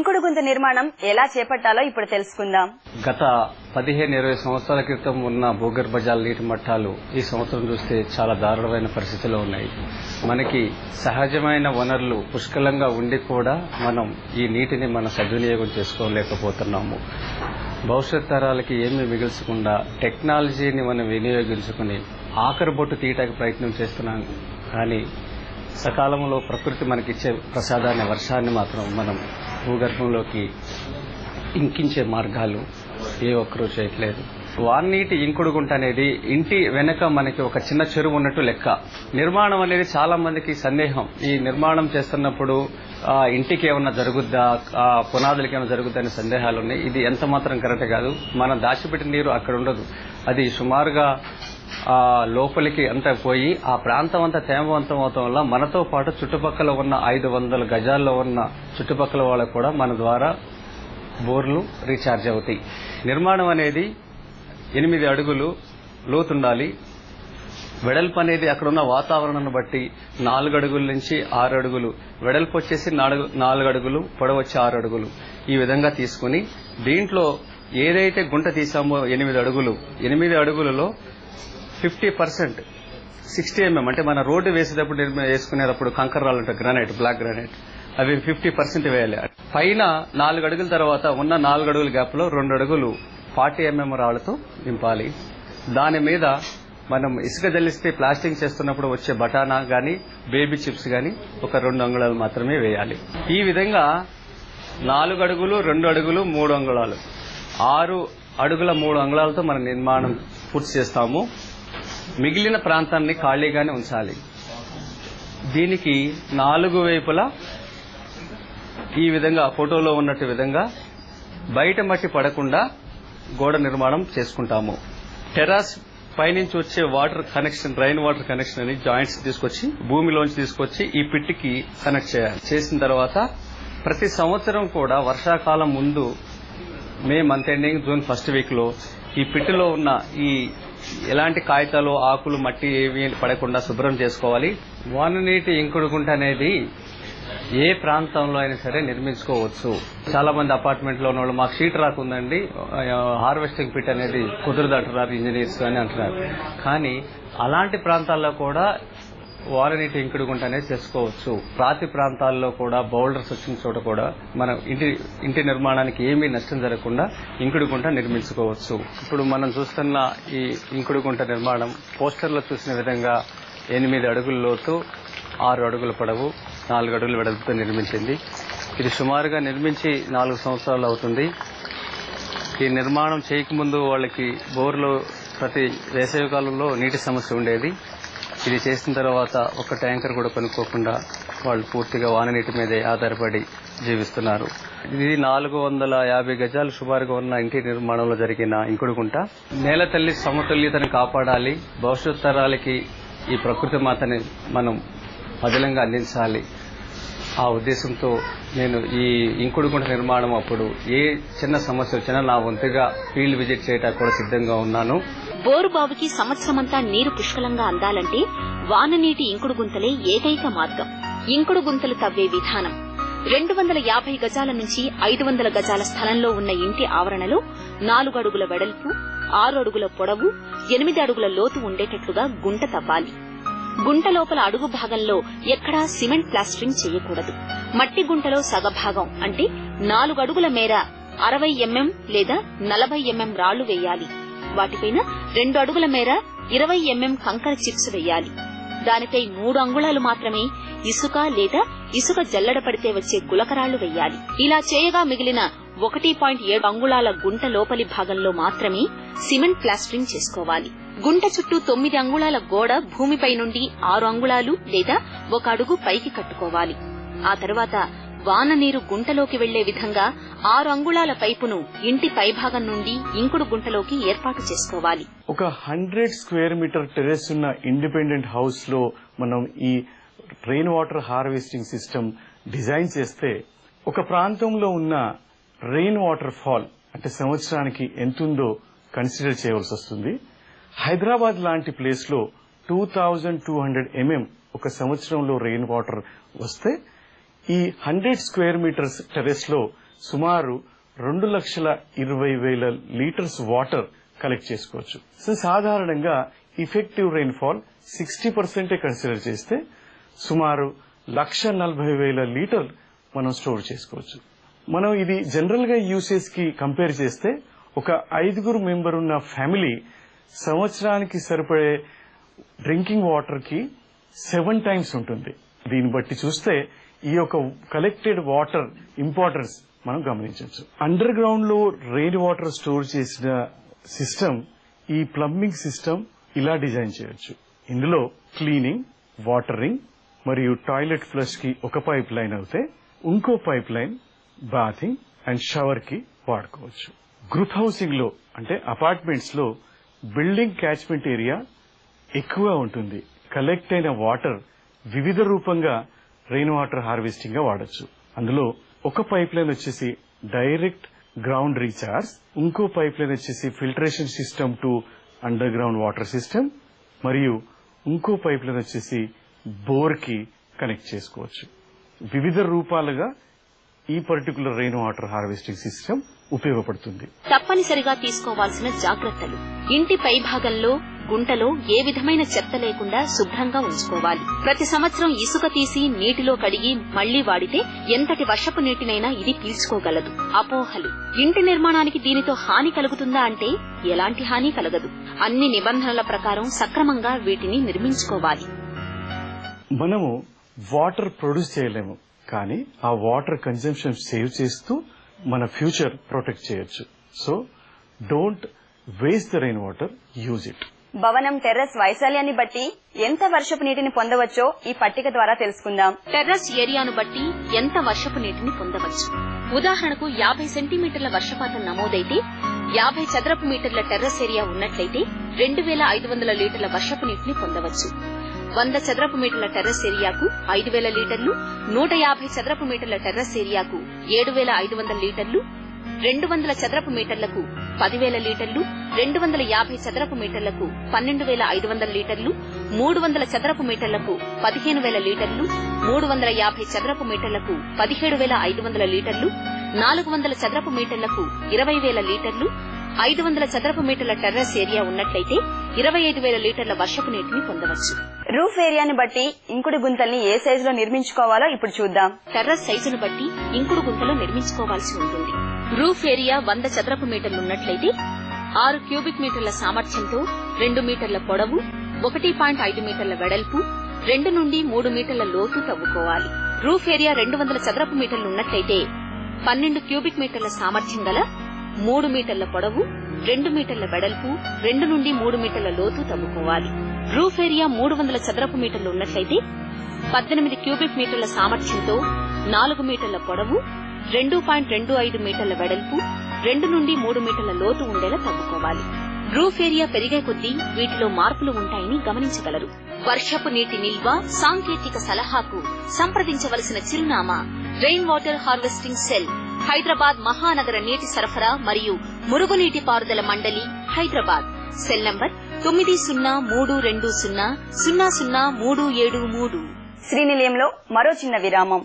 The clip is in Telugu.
ఇంకుడు గుంత నిర్మాణం ఎలా చేపట్టాలో ఇప్పుడు తెలుసుకుందాం. గత 15-20 సంవత్సరాల క్రితం ఉన్న భూగర్భ జల నీటి మట్టాలు ఈ సంవత్సరం చూస్తే చాలా దారుణమైన పరిస్థితిలో ఉన్నాయి. మనకి సహజమైన వనరులు పుష్కలంగా ఉండి కూడా మనం ఈ నీటిని సద్వినియోగం చేసుకోలేకపోతున్నాము. భవిష్యత్ తరాలకి ఏమీ మిగిల్చకుండా టెక్నాలజీని మనం వినియోగించుకుని ఆఖరి బొట్టు తీయటానికి ప్రయత్నం చేస్తున్నాం. కానీ సకాలంలో ప్రకృతి మనకిచ్చే ప్రసాదాన్ని వర్షాన్ని మాత్రం మనం భూగర్భంలోకి ఇంకించే మార్గాలు ఏ ఒక్కరూ చేయట్లేదు. వాన్నీటి ఇంకుడు గుంట అనేది ఇంటి వెనక మనకి ఒక చిన్న చెరువు ఉన్నట్టు లెక్క. నిర్మాణం అనేది చాలా మందికి సందేహం. ఈ నిర్మాణం చేస్తున్నప్పుడు ఇంటికి ఏమన్నా జరుగుద్దా, పునాదులకి ఏమైనా జరుగుద్దా అనే సందేహాలు ఉన్నాయి. ఇది ఎంత మాత్రం కరెక్ట్ కాదు. మనం దాచిపెట్టిన నీరు అక్కడ ఉండదు. అది సుమారుగా లోపలికి అంతా పోయి ఆ ప్రాంతం అంతా తేమవంతం అవటం వల్ల మనతో పాటు చుట్టుపక్కల ఉన్న 500 గజాల్లో ఉన్న చుట్టుపక్కల వాళ్ళకు కూడా మన ద్వారా బోర్లు రీఛార్జ్ అవుతాయి. నిర్మాణం అనేది 8 అడుగులు లోతుండాలి. వెడల్పు అనేది అక్కడున్న వాతావరణాన్ని బట్టి 4 అడుగుల నుంచి 6 అడుగులు, వెడల్పు వచ్చేసి 4 అడుగులు, పొడవు వచ్చి 6 అడుగులు. ఈ విధంగా తీసుకుని దీంట్లో ఏదైతే గుంట తీసామో 8 అడుగులు, 8 అడుగులలో 50% 60 mm అంటే మన రోడ్డు వేసేటప్పుడు వేసుకునేటప్పుడు కంకర రాళ్ళు ఉంటాయి, గ్రానైట్, బ్లాక్ గ్రానైట్, అవి 50% వేయాలి. పైన 4 అడుగుల తర్వాత ఉన్న 4 అడుగుల గ్యాప్ లో 2 అడుగులు 40 mm రాళ్లతో నింపాలి. దాని మీద మనం ఇసుక జల్లిస్తే ప్లాస్టింగ్ చేస్తున్నప్పుడు వచ్చే బటానా గాని బేబీ చిప్స్ గాని ఒక 2 అంగుళాలు మాత్రమే వేయాలి. ఈ విధంగా 4 అడుగులు, 2 అడుగులు, 3 అంగుళాలు, 6 అడుగుల 3 అంగుళాలతో మనం నిర్మాణం పూర్తి చేస్తాము. మిగిలిన ప్రాంతాన్ని ఖాళీగానే ఉంచాలి. దీనికి 4 వైపులా ఈ విధంగా ఫోటోలో ఉన్నట్టు విధంగా బయట మట్టి పడకుండా గోడ నిర్మాణం చేసుకుంటాము. టెర్రస్ పైనుంచి వచ్చే water connection, rain water connection అని జాయింట్స్ తీసుకొచ్చి భూమిలోంచి తీసుకొచ్చి ఈ పిట్టికి కనెక్ట్ చేయాలి. చేసిన తర్వాత ప్రతి సంవత్సరం కూడా వర్షాకాలం ముందు May month ending, June first week లో ఈ పిట్టిలో ఉన్న ఈ ఎలాంటి కాగితాలు, ఆకులు, మట్టి ఏవి పడకుండా శుభ్రం చేసుకోవాలి. వాననీటి ఇంకుడు గుంట అనేది ఏ ప్రాంతంలో అయినా సరే నిర్మించుకోవచ్చు. చాలా మంది అపార్ట్మెంట్ లో ఉన్న వాళ్ళు మాకు షీట్ రాక్ ఉందండి, హార్వెస్టింగ్ పిట్ అనేది కుదరదు అంటున్నారు ఇంజనీర్స్ అని అంటున్నారు. కానీ అలాంటి ప్రాంతాల్లో కూడా వాననీటి ఇంకుడు గుంట అనేది చేసుకోవచ్చు. రాతి ప్రాంతాల్లో కూడా బౌల్డర్స్ వచ్చిన చోట కూడా మనం ఇంటి నిర్మాణానికి ఏమీ నష్టం జరగకుండా ఇంకుడు గుంట నిర్మించుకోవచ్చు. ఇప్పుడు మనం చూస్తున్న ఈ ఇంకుడు గుంట నిర్మాణం పోస్టర్లో చూసిన విధంగా 8 అడుగుల లోతు, 6 అడుగుల పొడవు, 4 అడుగుల వెడల్పుతో నిర్మించింది. ఇది సుమారుగా నిర్మించి 4 సంవత్సరాలు అవుతుంది. ఈ నిర్మాణం చేయకముందు వాళ్ళకి బోర్లో ప్రతి వేసవి కాలంలో నీటి సమస్య ఉండేది. ఇది చేసిన తర్వాత ఒక ట్యాంకర్ కూడా కొనుక్కోకుండా వాళ్ళు పూర్తిగా వాననీటి మీదే ఆధారపడి జీవిస్తున్నారు. ఇది 450 గజాలు సుమారుగా ఉన్న ఇంటి నిర్మాణంలో జరిగిన ఇంకుడు గుంట. నేల తల్లి సమతుల్యతను కాపాడాలి. భవిష్యత్ తరాలకి ఈ ప్రకృతి మాతని మనం పదిలంగా అందించాలి. ఆ ఉద్దేశంతో నేను ఈ ఇంకుడు గుంట నిర్మాణం అప్పుడు ఏ చిన్న సమస్య వచ్చినా నా వంతుగా ఫీల్డ్ విజిట్ చేయడానికి కూడా సిద్ధంగా ఉన్నాను. బోరు బావికి సంవత్సరమంతా నీరు పుష్కలంగా అందాలంటే వాననీటి ఇంకుడు గుంతలే ఏకైక మార్గం. ఇంకుడు గుంతలు తవ్వే విధానం: 250 గజాల నుంచి 500 గజాల స్థలంలో ఉన్న ఇంటి ఆవరణలో 4 అడుగుల వెడల్పు, 6 అడుగుల పొడవు, 8 అడుగుల లోతు ఉండేటట్లుగా గుంట తవ్వాలి. గుంట లోపల అడుగు భాగంలో ఎక్కడా సిమెంట్ ప్లాస్టరింగ్ చేయకూడదు. మట్టి గుంటలో సగభాగం అంటే 4 అడుగుల మేర 60 mm లేదా 40 mm రాళ్లు వేయాలి. వాటిపైన 2 అడుగుల మేర 20 mm కంకర చిప్స్ వేయాలి. దానిపై 3 అంగుళాలు మాత్రమే ఇసుక లేదా ఇసుక జల్లెడ పడితే వచ్చే గులకరాళ్లు వేయాలి. ఇలా చేయగా మిగిలిన 1.7 అంగుళాల గుంట లోపలి భాగంలో మాత్రమే సిమెంట్ ప్లాస్టరింగ్ చేసుకోవాలి. గుంట చుట్టూ 9 అంగుళాల గోడ భూమిపై నుండి 6 అంగుళాలు లేదా 1 అడుగు పైకి కట్టుకోవాలి. ఆ తర్వాత వాన నీరు గుంటలోకి వెళ్లే విధంగా 6 అంగుళాల పైపును ఇంటి పైభాగం నుండి ఇంకుడు గుంటలోకి ఏర్పాటు చేసుకోవాలి. ఒక 100 స్క్వేర్ మీటర్ టెర్రస్ ఉన్న ఇండిపెండెంట్ హౌస్ లో మనం ఈ rain water harvesting system design చేస్తే ఒక ప్రాంతంలో ఉన్న రెయిన్ వాటర్ ఫాల్ అంటే సంవత్సరానికి ఎంతుందో కన్సిడర్ చేయవలసి వస్తుంది. హైదరాబాద్ లాంటి ప్లేస్ లో 2200 mm ఒక సంవత్సరంలో రెయిన్ వాటర్ వస్తే ఈ 100 స్క్వేర్ మీటర్స్ టెర్రస్ లో సుమారు 2,20,000 లీటర్స్ వాటర్ కలెక్ట్ చేసుకోవచ్చు. సో సాధారణంగా ఇఫెక్టివ్ రెయిన్ఫాల్ 60% కన్సిడర్ చేస్తే సుమారు 1,40,000 లీటర్ మనం స్టోర్ చేసుకోవచ్చు. మనం ఇది జనరల్ గా యూసేజ్ కి కంపేర్ చేస్తే ఒక 5 మెంబర్ ఉన్న ఫ్యామిలీ సంవత్సరానికి సరిపడే డ్రింకింగ్ వాటర్ కి 7 టైమ్స్ ఉంటుంది. దీన్ని బట్టి చూస్తే ఈ యొక్క కలెక్టెడ్ వాటర్ ఇంపార్టెన్స్ మనం గమనించవచ్చు. అండర్ గ్రౌండ్ లో రెయిన్ వాటర్ స్టోర్ చేసిన సిస్టమ్, ఈ ప్లంబింగ్ సిస్టమ్ ఇలా డిజైన్ చేయొచ్చు. ఇందులో క్లీనింగ్, వాటరింగ్ మరియు టాయిలెట్ ఫ్లష్ కి ఒక పైప్ లైన్ అయితే ఇంకో pipe line bathing and shower కి వాడుకోవచ్చు. గ్రూప్ హౌసింగ్ లో అంటే అపార్ట్మెంట్స్ లో బిల్డింగ్ క్యాచ్మెంట్ ఏరియా ఎక్కువ ఉంటుంది. కలెక్ట్ అయిన వాటర్ వివిధ రూపంగా రెయిన్ వాటర్ హార్వెస్టింగ్ గా వాడొచ్చు. అందులో ఒక పైప్ లైన్ వచ్చేసి డైరెక్ట్ గ్రౌండ్ రీచార్జ్, ఇంకో పైప్ లైన్ వచ్చేసి filtration system to under ground water system, మరియు ఇంకో పైప్ లైన్ వచ్చేసి బోర్ కి కనెక్ట్ చేసుకోవచ్చు. వివిధ రూపాలుగా ఈ particular rain water harvesting system ఉపయోగపడుతుంది. తప్పనిసరిగా తీసుకోవాల్సిన జాగ్రత్తలు: ఇంటి పైభాగంలో గుంటలో ఏ విధమైన చెత్త లేకుండా శుభ్రంగా ఉంచుకోవాలి. ప్రతి సంవత్సరం ఇసుక తీసి నీటిలో కడిగి మళ్లీ వాడితే ఎంతటి వర్షపు నీటినైనా ఇది పీల్చుకోగలదు. అపోహలు: ఇంటి నిర్మాణానికి దీనితో హాని కలుగుతుందా అంటే ఎలాంటి హాని కలగదు. అన్ని నిబంధనల ప్రకారం సక్రమంగా వీటిని నిర్మించుకోవాలి. మనము వాటర్ ప్రొడ్యూస్ చేయలేము, కానీ ఆ వాటర్ కన్జంప్షన్ సేవ్ చేస్తూ మన ఫ్యూచర్ ప్రొటెక్ట్ చేయొచ్చు. So don't waste the rain water, use it. భవనం టెర్రస్ వైశాల్యాన్ని బట్టి ఎంత వర్షపు నీటిని పొందవచ్చో ఈ పట్టిక ద్వారా తెలుసుకుందాం. టెర్రస్ ఏరియాను బట్టి ఎంత వర్షపు నీటిని పొందవచ్చు. ఉదాహరణకు 50 సెంటీమీటర్ల వర్షపాతం నమోదైతే 50 చదరపు మీటర్ల టెర్రస్ ఏరియా ఉన్నట్లయితే 2,500 లీటర్ల వర్షపు నీటిని పొందవచ్చు. 100 చదరపు మీటర్ల టెర్రస్ ఏరియాకు 5,000 లీటర్లు, 150 చదరపు మీటర్ల టెర్రస్ ఏరియాకు 7,500 లీటర్లు, 200 చదరపు మీటర్లకు 10,000 లీటర్లు, 250 చదరపు మీటర్లకు 12,500 లీటర్లు, 300 చదరపు మీటర్లకు 15,000 లీటర్లు, 350 చదరపు మీటర్లకు 17,500 లీటర్లు, 400 చదరపు మీటర్లకు 20,000 లీటర్లు, 500 చదరపు మీటర్ల టెర్రస్ ఏరియా ఉన్నట్లయితే 25,000 లీటర్ల వర్షపు నీటిని పొందవచ్చు. రూఫ్ ఏరియాని బట్టి ఇంకుడు గుంతల్ని ఏ సైజులో నిర్మించుకోవాలో ఇప్పుడు చూద్దాం. టెర్రస్ సైజును బట్టి ఇంకుడు గుంతలు నిర్మించుకోవాల్సి ఉంటుంది. రూఫ్ ఏరియా 100 చదరపు మీటర్లు ఉన్నట్లయితే 6 క్యూబిక్ మీటర్ల సామర్థ్యంతో 2 మీటర్ల పొడవు, 1.5 మీటర్ల వెడల్పు, 2 నుండి 3 మీటర్ల లోతు తవ్వుకోవాలి. రూఫ్ ఏరియా 200 చదరపు మీటర్లు ఉన్నట్లయితే 12 క్యూబిక్ మీటర్ల సామర్థ్యం గల 3 మీటర్ల పొడవు, 2 మీటర్ల వెడల్పు, 2 నుండి 3 మీటర్ల లోతు తవ్వుకోవాలి. రూఫ్ ఏరియా 300 చదరపు మీటర్లు ఉన్నట్లయితే 18 క్యూబిక్ మీటర్ల సామర్థ్యంతో 4 మీటర్ల పొడవు, 2.25 మీటర్ల వెడల్పు, 2 నుండి 3 మీటర్ల లోతు ఉండేలా తవ్వుకోవాలి. రూఫ్ ఏరియా పెరిగే కొద్దీ వీటిలో మార్పులు ఉంటాయని గమనించగలరు. వర్షపు నీటి నిల్వ, సాంకేతిక సలహాకు సంప్రదించవలసిన చిరునామా rain water harvesting cell, Hyderabad మహానగర నీటి సరఫరా మరియు మురుగునీటి పారుదల మండలి, హైదరాబాద్. Cell number 9032000373. శ్రీనిలయంలో మరో చిన్న విరామం.